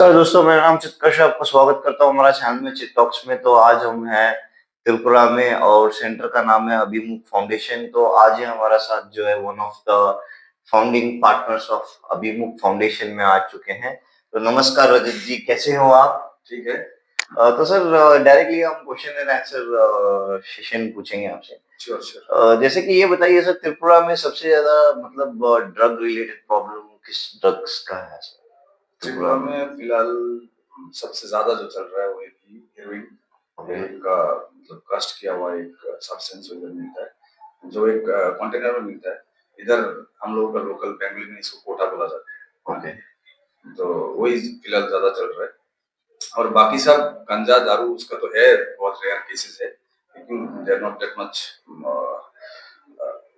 तो दोस्तों मेरा नाम चित्कर्ष है, आपका स्वागत करता हूँ हमारा चैनल में चित टॉक्स में। तो आज हम हैं त्रिपुरा में और सेंटर का नाम है अभिमुख फाउंडेशन। तो आज ये हमारा साथ जो है one of the founding partners of Abhimukh foundation में आ चुके हैं। तो नमस्कार रजत जी, कैसे हो आप? ठीक है। तो सर डायरेक्टली हम क्वेश्चन एंड आंसर सेशन पूछेंगे आपसे। Sure sure. जैसे कि ये बताइए सर, त्रिपुरा में सबसे ज्यादा मतलब ड्रग रिलेटेड प्रॉब्लम किस ड्रग्स का है सर? त्रिपुरा में फिलहाल सबसे ज्यादा जो चल रहा है वो हेरोइन एक मतलब कस्ट किया हुआ एक सब्सटेंस इधर मिलता है, जो एक कंटेनर में मिलता है। इधर हम लोगों का लोकल फैमिली में इसको कोटा बोला जाता है। ओके। तो वही फिलहाल ज्यादा चल रहा है। और बाकी सब गंजा दारू उसका तो है, बहुत रेयर केसेस है, लेकिन they are not that much,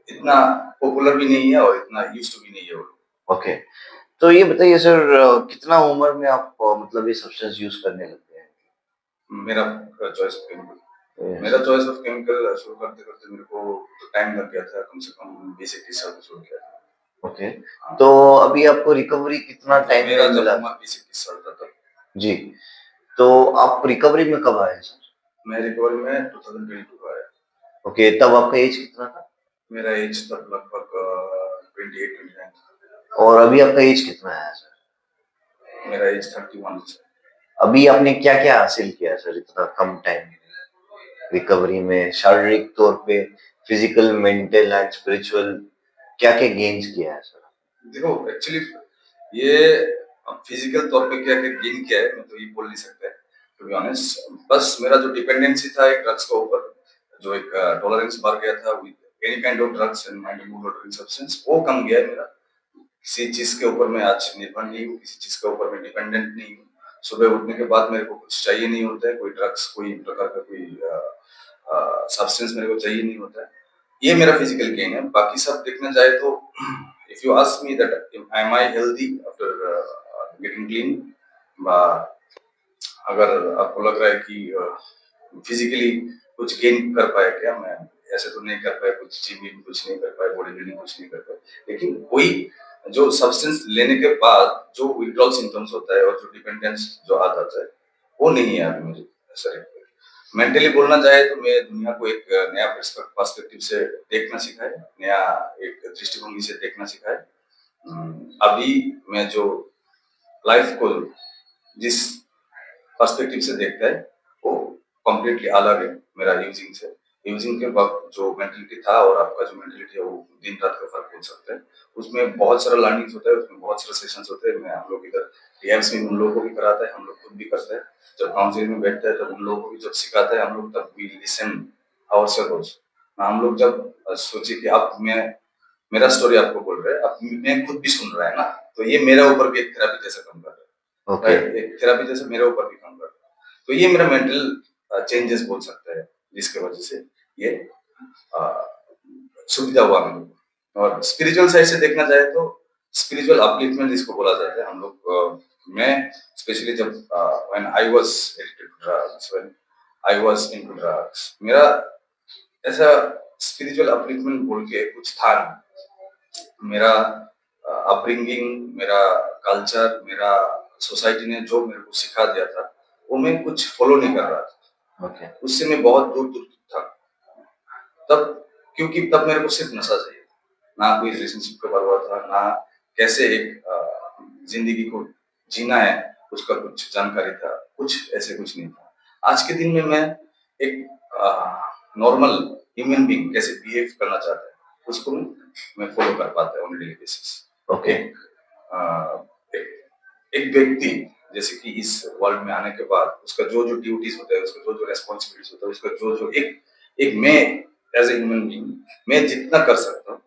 इतना पॉपुलर भी नहीं है और इतना यूज्ड भी नहीं है वो। ओके। तो ये बताइए सर, कितना उम्र में आप मतलब ये सब्सटेंस यूज करने लगते हैं? मेरा चॉइस ऑफ केमिकल मेरा चॉइस ऑफ केमिकल शुरू करते करते मेरे को तो टाइम लग गया था, कम से कम 20-21 साल शुरू किया था। ओके। तो अभी आपको रिकवरी कितना टाइम मेरा में जब मिला? उम्र 20-21 साल था तब। जी। तो आप रिकवरी में कब आए सर? मैं रिकवरी में 2022 को आया। ओके, तब आपका एज कितना था? मेरा एज तब लगभग 28-29 था। और अभी आपका एज कितना है सर? मेरा एज 31 है। अभी आपने क्या क्या हासिल किया सर इतना कम टाइम में रिकवरी में, शारीरिक तौर पे, फिजिकल, मेंटल एंड स्पिरिचुअल, क्या क्या गेन्स किया है सर? देखो एक्चुअली ये फिजिकल तौर पे क्या क्या गेन किया है मैं तो ये बोल नहीं सकता है, टू बी ऑनेस्ट। बस मेरा जो डिपेंडेंसी था एक ड्रग्स के ऊपर, जो एक टॉलरेंस बढ़ गया था with any kind of drugs and mind drink substance, वो कम गया है मेरा। किसी चीज के ऊपर मैं आज निर्भर नहीं हूँ, किसी चीज के ऊपर मैं डिपेंडेंट नहीं हूँ। सुबह उठने के बाद मेरे को कुछ चाहिए नहीं होता है, कोई ड्रग्स, कोई प्रकार का कोई सब्सटेंस मेरे को चाहिए नहीं होता है। ये मेरा फिजिकल गेन है। बाकी सब देखने जाए तो if you ask me that am I healthy after getting clean, अगर आपको लग रहा है कि फिजिकली कुछ गेन कर पाया क्या, मैं ऐसे तो नहीं कर पाया, कुछ जिम कुछ नहीं कर पाया, बॉडी बिल्डिंग कुछ नहीं कर पाया, लेकिन वही जो सब्सटेंस लेने के बाद जो विड्रॉल सिम्टम्स होता है और जो डिपेंडेंस जो आ जाता है वो नहीं है अभी मुझे शरीर पे। मेंटली बोलना जाए तो मैं दुनिया को एक नया पर्सपेक्टिव से देखना सीखा है, नया एक दृष्टिभंगी से देखना सीखा है। अभी मैं जो लाइफ को जिस पर्सपेक्टिव से देखता है वो कम्प्लीटली अलग है मेरा यूजिंग से। यूजिंग के वक्त जो मेंटलिटी था और आपका जो मेंटलिटी है वो दिन रात का फर्क बोल सकते हैं। उसमें बहुत सारा लर्निंग्स होता है, उसमें बहुत सारे सेशंस होते हैं। मैं हम लोग इधर रिहैब्स में उन लोगों को भी कराता है, हम लोग खुद भी करते हैं। जब काउंसलिंग में बैठते हैं तब उन लोगों को भी जब सिखाता है हम लोग, तब वी लिसन आवरसेल्व्स। हम लोग जब सोचे कि अब मैं मेरा स्टोरी आपको बोल रहे हैं, अब मैं खुद भी सुन रहा है ना, तो ये मेरे ऊपर भी एक थेरेपी जैसा काम कर रहा है। ओके। एक थेरेपी जैसे मेरे ऊपर भी काम कर रहा है। तो ये मेरा मेंटल चेंजेस बोल सकता है, जिसके वजह से ये अ, सुविधा हुआ मेरे को। और स्पिरिचुअल साइड से देखना जाए तो स्पिरिचुअल अपलिफ्टमेंट जिसको बोला जाता है, हम लोग मैं स्पेशली जब when I was addicted to drugs, when I was into drugs, मेरा ऐसा स्पिरिचुअल अपलिफ्टमेंट बोल के कुछ था नहीं। मेरा अपब्रिंगिंग, मेरा कल्चर, मेरा सोसाइटी ने जो मेरे को सिखा दिया था वो मैं कुछ फॉलो नहीं कर रहा था। ओके। उससे मैं बहुत दूर दूर था तब, क्योंकि तब मेरे को सिर्फ नशा चाहिए, ना कोई रिलेशनशिप का परवाह था, ना कैसे एक जिंदगी को जीना है उसका कुछ जानकारी था, कुछ ऐसे कुछ नहीं था। आज के दिन में मैं एक नॉर्मल ह्यूमन बीइंग कैसे बिहेव करना चाहता है उसको मैं फॉलो कर पाता है ऑन डेली बेसिस। ओके। एक व्यक्ति जैसे कि इस वर्ल्ड में आने के बाद उसका जो जो ड्यूटीज होता है, उसका जो जो रेस्पॉन्सिबिलिटीज होता है, उसका जो जो एक एक मैं एज ए ह्यूमन बीइंग मैं जितना कर सकता हूँ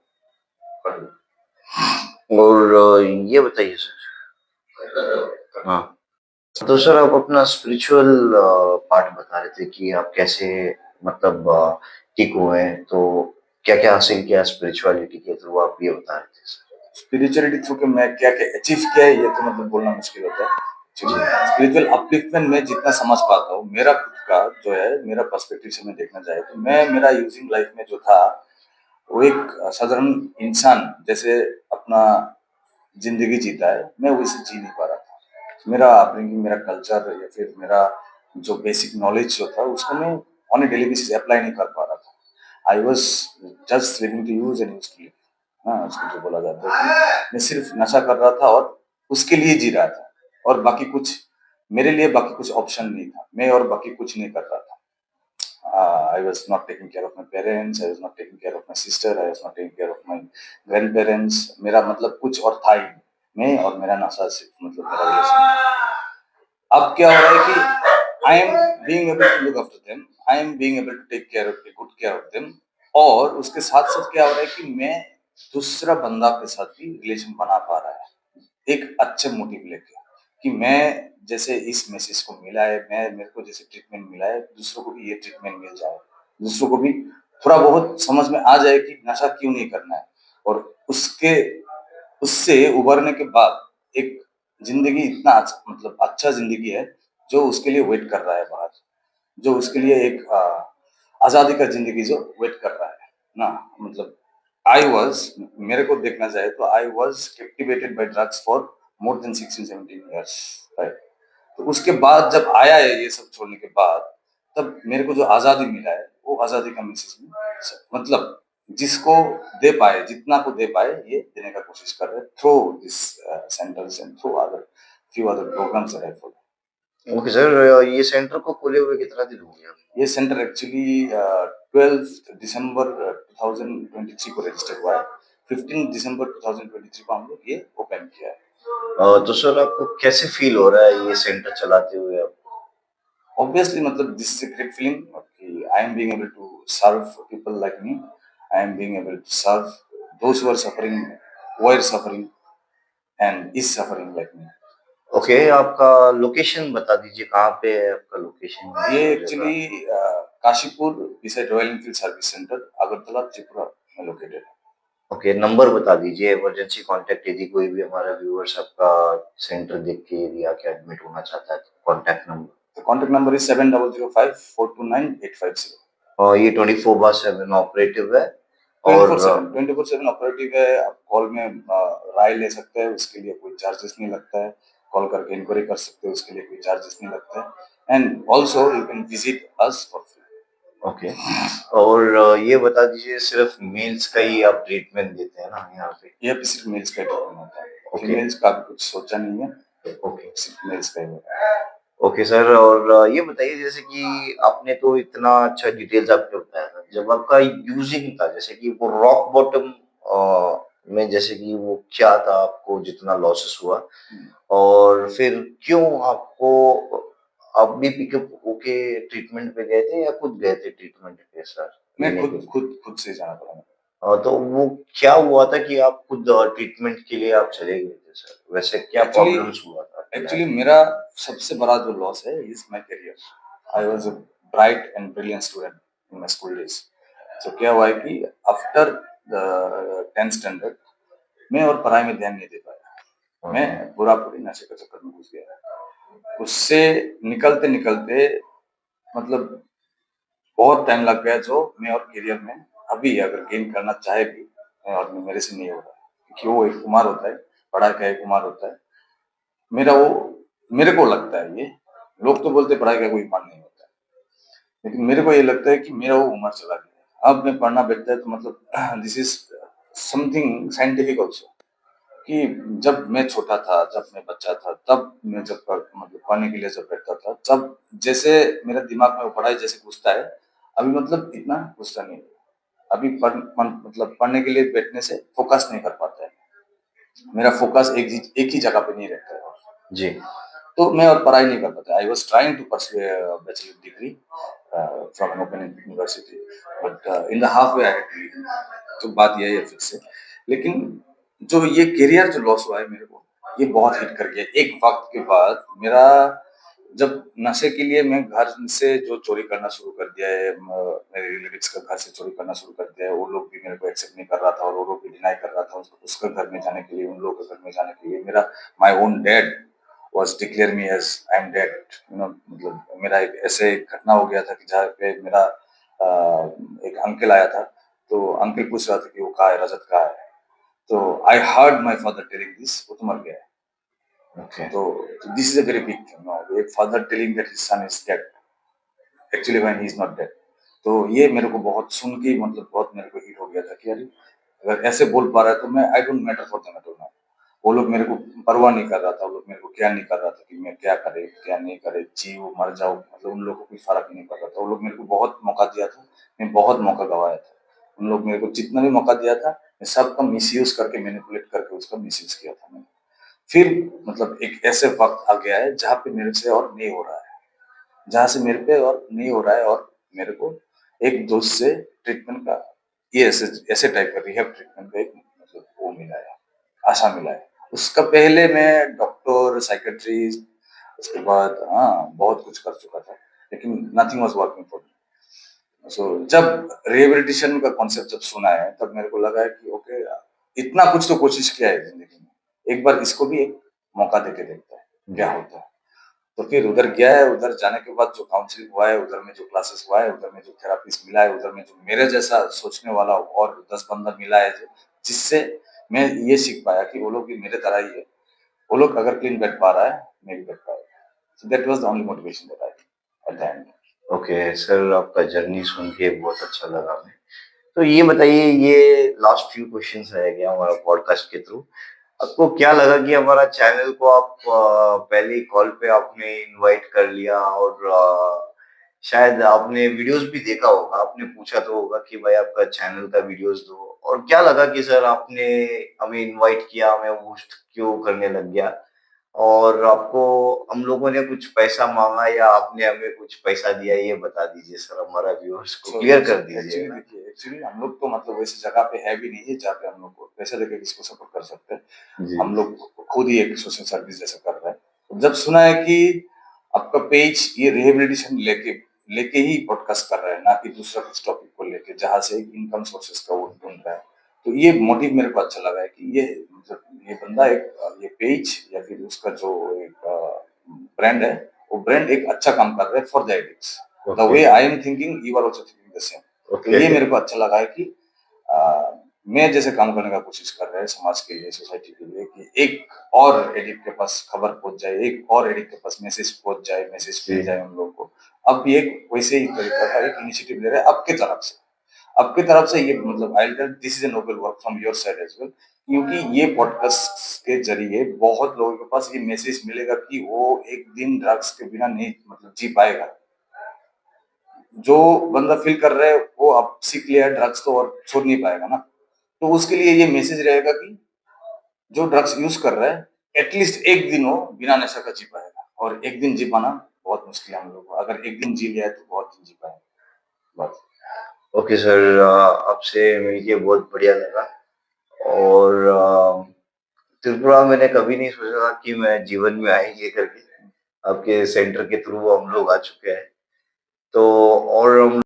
कर लूँ। और ये बताइए सर, हाँ, तो सर आप अपना स्पिरिचुअल पार्ट बता रहे थे कि आप कैसे मतलब ठीक हुए हैं, तो क्या क्या हासिल किया स्पिरिचुअलिटी के थ्रू, आप ये बता रहे थे सर। स्पिरिचुअलिटी थ्रू के मैं क्या क्या अचीव किया है ये तो मतलब बोलना मुश्किल होता है। स्पिरिचुअल अपलिफ्टमेंट मैं जितना समझ पाता हूँ, मेरा खुद का जो है मेरा पर्सपेक्टिव से मैं देखना चाहे तो मैं मेरा यूजिंग लाइफ में जो था वो एक साधारण इंसान जैसे अपना जिंदगी जीता है, मैं वैसे जी नहीं पा रहा था। मेरा अपब्रिंगिंग, मेरा कल्चर या फिर मेरा जो बेसिक नॉलेज जो था उसको मैं on a daily basis apply नहीं कर पा रहा था। I was just living to use and use to live. हाँ, उसको जो बोला जाता है कि मैं सिर्फ नशा कर रहा था और उसके लिए जी रहा था और बाकी कुछ मेरे लिए बाकी कुछ ऑप्शन नहीं था। मैं और बाकी कुछ नहीं कर रहा था। I was not taking care of my parents, I was not taking care of my sister, I was not taking care of my grandparents। मेरा मतलब कुछ और था ही नहीं। मैं और मेरा नशा सिर्फ मतलब मेरा रिलेशन। अब क्या हो रहा है कि I am being able to look after them, I am being able to take care of good care of them, और उसके साथ-साथ क्या हो रहा है कि मैं दूसरा बंदा के साथ भी रिलेशन बना पा रहा है। एक अच्छे मोटिव लेके कि मैं जैसे इस मैसेज को मिला है, मैं मेरे को जैसे ट्रीटमेंट मिला है, दूसरों को भी ये ट्रीटमेंट मिल जाए। दूसरों को भी थोड़ा बहुत समझ में आ जाए कि नशा क्यों नहीं करना है, और उसके उससे उभरने के बाद एक ज़िंदगी इतना मतलब अच्छा ज़िंदगी है, जो उसके लिए वेट कर रहा है बाहर। जो उसके लिए एक आज़ादी का ज़िंदगी जो वेट कर रहा है ना, मतलब आई वाज़ मेरे को देखना चाहे तो I was captivated by drugs for more than 16-17 years, right. तो उसके बाद जब आया है ये सब छोड़ने के बाद, तब मेरे को जो आज़ादी मिला है, वो आज़ादी का मैसेज में मतलब जिसको दे पाए, जितना को दे पाए, ये देने का कोशिश कर रहे हैं through this centres and through other few other programs that I follow। Okay sir, ये सेंटर को खोले हुए कितना दिन हो गया? ये सेंटर एक्चुअली 12 दिसंबर 2023 को रजिस्टर हुआ है। 15 दिसंबर 2023 को हम लोग ये ओपन किया है। तो सर आपको कैसे फील हो रहा है ये सेंटर चलाते हुए अब? ऑब्वियसली मतलब this is a great feeling कि I am being able to serve people like me. I am being able to serve those who are suffering, were suffering and is suffering like me. Okay, आपका location बता दीजिए, कहाँ पे है आपका location ये जगह? Actually Kashipur beside Royal Enfield service centre, Agartala, Tripura में लोकेटेड है। ओके, नंबर बता दीजिए इमरजेंसी कांटेक्ट, यदि कोई भी हमारा व्यूअर्स आपका सेंटर देख के यदि आके एडमिट होना चाहता है तो contact number. The contact number is 7005 429 850। और ये 24/7 ऑपरेटिव है। ट्वेंटी और फोर सेवन 24/7 ऑपरेटिव है। आप कॉल में राय ले सकते हैं, उसके लिए कोई चार्जेस नहीं लगता है। कॉल करके इंक्वायरी कर सकते हैं, उसके लिए कोई चार्जेस नहीं लगता है। And also you can visit us for free. Okay, और ये बता दीजिए सिर्फ मेल्स का ही आप ट्रीटमेंट देते हैं ना यहाँ पे? यहाँ पे सिर्फ मेल्स का ट्रीटमेंट होता है, ओके। फीमेल्स का भी कुछ सोचा नहीं है, ओके। सिर्फ मेल्स का ही होता है। ओके सर, और ये बताइए जैसे कि आपने तो इतना अच्छा डिटेल्स आपने बताया था, जब आपका यूजिंग था जैसे कि वो रॉक बॉटम में, जैसे कि वो क्या था, आपको जितना लॉसेस हुआ, और फिर क्यों आपको, आप भी पिकअप होके ट्रीटमेंट पे गए थे या खुद गए थे ट्रीटमेंट पे सर मैं लेने के खुद लिए? खुद खुद से जाना पड़ा। तो वो क्या हुआ था कि आप खुद ट्रीटमेंट के लिए आप चले गए थे सर? वैसे क्या एक्चुअली प्रॉब्लम्स हुआ था आपकी लाइफ एक्चुअली में? मेरा सबसे बड़ा जो लॉस है is my career. I was a bright and brilliant student in my school days. तो क्या हुआ है कि आफ्टर द 10th स्टैंडर्ड मैं और पढ़ाई में ध्यान नहीं दे पाया। मैं ओके। पूरा पूरी नशे के चक्कर में घुस गया। उससे निकलते निकलते मतलब बहुत टाइम लग गया, जो मैं और करियर में अभी अगर गेन करना चाहे भी और मेरे से नहीं हो रहा, क्योंकि वो एक उम्र होता है, पढ़ाई का एक उम्र होता है। मेरा वो मेरे को लगता है ये, लोग तो बोलते पढ़ाई का कोई उम्र नहीं होता है, लेकिन मेरे को ये लगता है कि मेरा वो उम्र चला गया। अब मैं पढ़ना बैठता है तो मतलब this is something scientific also, कि जब मैं छोटा था, जब मैं बच्चा था, तब मैं जब मतलब पढ़ने के लिए जब बैठता था, तब जैसे मेरे दिमाग में वो पढ़ाई जैसे घुसता है, अभी मतलब इतना घुसता नहीं है। अभी मतलब पढ़ने के लिए बैठने से फोकस नहीं कर पाता है। मेरा फोकस एक ही जगह पे नहीं रहता है। जी। तो मैं और पढ़ाई नहीं कर पाता। I was trying to pursue bachelor degree from an open university, but in the half way I had to leave. तो बात यही है फिर से। लेकिन जो ये करियर जो लॉस हुआ है मेरे को, ये बहुत हिट कर गया। एक वक्त के बाद मेरा, जब नशे के लिए मैं घर से जो चोरी करना शुरू कर दिया है, मेरे रिलेटिव्स का घर से चोरी करना शुरू कर दिया है, वो लोग भी मेरे को एक्सेप्ट नहीं कर रहा था और वो लोग भी डिनाई कर रहा था उसका घर में जाने के लिए, उन लोगों के घर में जाने के लिए। मेरा my own dad was declare me as I am dead, you know। मतलब मेरा एक ऐसे घटना हो गया था कि जहाँ पे मेरा एक अंकल आया था, तो अंकल पूछ रहा था कि वो कहाँ है, रजत कहाँ है। तो I heard my father telling this, वो तो मर गया है। ओके, तो this is a very big thing, no, एक father telling that his son is dead actually when he is not dead. तो ये मेरे को बहुत सुन के ही मतलब बहुत मेरे को हिट हो गया था कि अरे अगर ऐसे बोल पा रहा है तो मैं I don't matter for them at all. वो लोग मेरे को परवाह नहीं कर रहा था, वो लोग मेरे को केयर नहीं कर रहा था कि मैं क्या करे क्या नहीं करे, जियो मर जाऊं, मतलब उन लोगों को कोई फर्क ही नहीं पड़ रहा था। वो लोग मेरे को बहुत मौका दिया था, मैं बहुत मौका गवाया था। उन लोग मेरे को जितना भी मौका दिया था मैं सबका मिसयूज करके मैनिपुलेट करके उसका मिसयूज किया था मैंने। फिर मतलब एक ऐसे वक्त आ गया है जहाँ पे मेरे से और नहीं हो रहा है, जहाँ से मेरे पे और नहीं हो रहा है, और मेरे को एक दोस्त से ट्रीटमेंट का ये ऐसे ऐसे टाइप का रिहैब ट्रीटमेंट का एक मतलब वो मिला है, आशा मिला है। उसका पहले मैं डॉक्टर, साइकियाट्रिस्ट, उसके बाद हाँ, बहुत कुछ कर चुका था, लेकिन nothing was working for me. So जब रिहैबिलिटेशन का कॉन्सेप्ट जब सुना है, तब मेरे को लगा है कि ओके, इतना कुछ तो कोशिश किया है ज़िंदगी में, एक बार इसको भी एक मौका देके देखते हैं, क्या जी, होता है। तो फिर उधर गया है, उधर जाने के बाद जो काउंसलिंग हुआ है, उधर में जो क्लासेस हुआ है, उधर में जो थेरेपिस्ट मिला है, उधर में जो मेरे जैसा सोचने वाला और 10 बंदा मिला है जो, जिससे मैं ये सीख पाया कि वो लोग भी मेरे तरह ही है। वो लोग अगर क्लीन बैठ पा रहा है, मैं भी बैठ पाऊँगा। So that was the only motivation that I at the end. Okay sir आपका जर्नी सुन के बहुत अच्छा लगा हमें। तो ये बताइए ये लास्ट फ्यू क्वेश्चंस रह गया हमारा पॉडकास्ट के थ्रू। आपको क्या लगा कि हमारा चैनल को आप पहली कॉल पे आपने इनवाइट कर लिया और शायद आपने वीडियोस भी देखा होगा, आपने पूछा तो होगा कि भाई आपका चैनल का वीडियोस दो और क्या लगा कि सर आपने हमें इनवाइट किया, हमें होस्ट क्यों करने लग गया? और आपको हम लोगों ने कुछ पैसा माँगा या आपने हमें कुछ पैसा दिया ये बता दीजिए सर हमारा व्यूअर्स को सो क्लियर कर एक्चुअली दीजिएगा ना? देखिए, एक्चुअली हम लोग तो मतलब वैसी जगह पे है भी नहीं है जहाँ पे हम लोग को पैसा देके किसी को सपोर्ट कर सकते हैं। जी। हम लोग खुद ही एक सोशल सर्विस जैसा कर रहे हैं। जब सुना है कि आपका पेज ये रिहैबिलिटेशन लेके लेके ही पॉडकास्ट कर रहा है, ना कि दूसरा कुछ टॉपिक को लेके जहाँ से इनकम सोर्सेस का वो ढूँढ रहा है। तो ये मोटिव मेरे को अच्छा लगा है कि ये मतलब ये बंदा एक ये पेज या फिर उसका जो एक ब्रांड है, वो ब्रांड एक अच्छा काम कर रहा है for the addicts. The okay, way I am thinking you are also thinking the same. तो ओके। ये मेरे को अच्छा लगा है कि मैं जैसे काम करने का कोशिश कर रहे हैं समाज के लिए, सोसाइटी के लिए, कि एक और एडिक्ट के पास खबर पहुंच जाए, एक और एडिक्ट के पास मैसेज पहुंच जाए, मैसेज जी। मिल जाए उन लोगों को। अब ये वैसे ही तरीका का एक इनिशिएटिव ले रहे हैं आपके तरफ से। आपकी तरफ से ये मतलब I tell this is a noble work from your side as well, क्योंकि ये पॉडकास्ट के जरिए बहुत लोगों के पास ये मैसेज मिलेगा कि वो एक दिन ड्रग्स के बिना नहीं मतलब जी पाएगा। जो बंदा फील कर रहा है वो अब सीख लिया है ड्रग्स तो और छोड़ नहीं पाएगा ना। तो उसके लिए ये मैसेज रहेगा कि जो ड्रग्स यूज कर रहा है एटलीस्ट एक दिन वो बिना नशा का जी पाएगा, और एक दिन जी पाना बहुत मुश्किल है हम लोग को। अगर एक दिन जी लिया है तो बहुत दिन जी पाएंगे। बस। ओके सर आपसे मिलके बहुत बढ़िया लगा और त्रिपुरा मैंने कभी नहीं सोचा था कि मैं जीवन में आएँगे करके। आपके सेंटर के थ्रू हम लोग आ चुके हैं। तो और हम